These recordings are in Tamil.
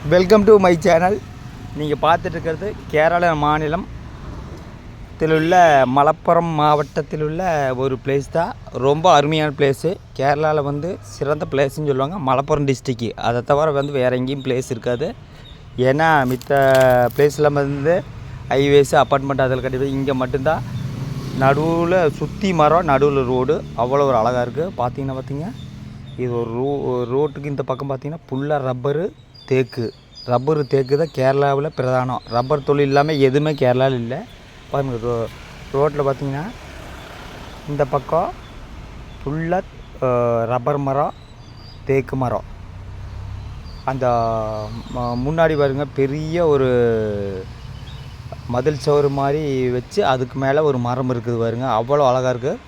Welcome to my channel. நீங்கள் பார்த்துட்டு இருக்கிறது கேரள மாநிலத்தில் உள்ள மலப்புரம் மாவட்டத்தில் உள்ள ஒரு பிளேஸ் தான். ரொம்ப அருமையான பிளேஸு. கேரளாவில் வந்து சிறந்த பிளேஸ்ன்னு சொல்லுவாங்க மலப்புரம் டிஸ்ட்ரிக்கு. அதை தவிர வந்து வேறு எங்கேயும் பிளேஸ் இருக்காது. ஏன்னா மித்த பிளேஸில் வந்து ஹைவேஸு அப்பார்ட்மெண்ட் அதில் கட்டி இங்கே மட்டும்தான் நடுவில் சுற்றி மரம், நடுவில் ரோடு. அவ்வளோ ஒரு அழகாக இருக்குது. பார்த்தீங்க இது ஒரு ரோட்டுக்கு இந்த பக்கம் பார்த்தீங்கன்னா ஃபுல்லாக ரப்பரு தேக்கு தான் கேரளாவில் பிரதானம். ரப்பர் தொழில் இல்லாமல் எதுவுமே கேரளாவில் இல்லை. பாருங்கள், ரோட்டில் பார்த்தீங்கன்னா இந்த பக்கம் ஃபுல்லாக ரப்பர் மரம், தேக்கு மரம். அந்த முன்னாடி பாருங்கள் பெரிய ஒரு மதில் சவுறு மாதிரி வச்சு அதுக்கு மேலே ஒரு மரம் இருக்குது பாருங்கள். அவ்வளோ அழகாக இருக்குது.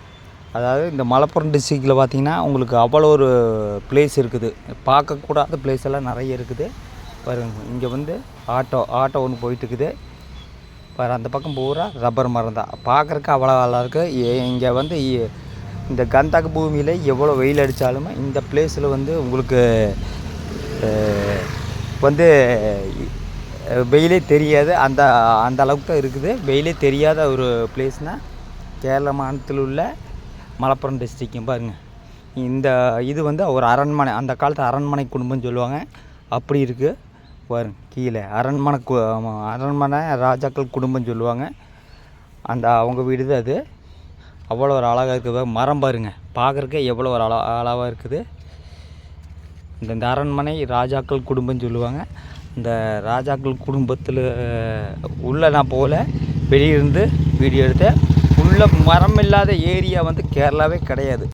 அதாவது இந்த மலப்புரம் டிஸ்ட்ரிக்டில் பார்த்திங்கன்னா உங்களுக்கு அவ்வளோ ஒரு பிளேஸ் இருக்குது. பார்க்கக்கூடாத பிளேஸ் எல்லாம் நிறைய இருக்குது பாருங்கள். இங்கே வந்து ஆட்டோ ஒன்று போயிட்டுருக்குது பாரு. அந்த பக்கம் பூரா ரப்பர் மரம் தான். பார்க்குறக்கு அவ்வளோ நல்லா இருக்குது. இங்கே வந்து இந்த கந்தக பூமியில் எவ்வளோ வெயில் அடித்தாலுமே இந்த பிளேஸில் வந்து உங்களுக்கு வந்து வெயிலே தெரியாது. அந்த அளவுக்கு தான் இருக்குது. வெயிலே தெரியாத ஒரு பிளேஸ்னால் கேரள மாநிலத்தில் உள்ள மலப்புரம் டிஸ்ட்ரிக்கும் பாருங்கள். இது வந்து ஒரு அரண்மனை, அந்த காலத்து அரண்மனை குடும்பம்னு சொல்லுவாங்க. அப்படி இருக்குது பாருங்க. கீழே அரண்மனை ராஜாக்கள் குடும்பம்னு சொல்லுவாங்க. அந்த அவங்க வீடு தான் அது. அவ்வளோ ஒரு அழகாக இருக்குது. மரம் பாருங்கள், பார்க்குறக்கே எவ்வளோ ஒரு அழகாக இருக்குது. இந்த அரண்மனை ராஜாக்கள் குடும்பம்னு சொல்லுவாங்க. இந்த ராஜாக்கள் குடும்பத்தில் உள்ளே நான் போகல, வெளியிருந்து வீடியோ எடுத்தேன். உள்ள மரம் இல்லாத ஏரியா வந்து கேரளாவே கிடையாது.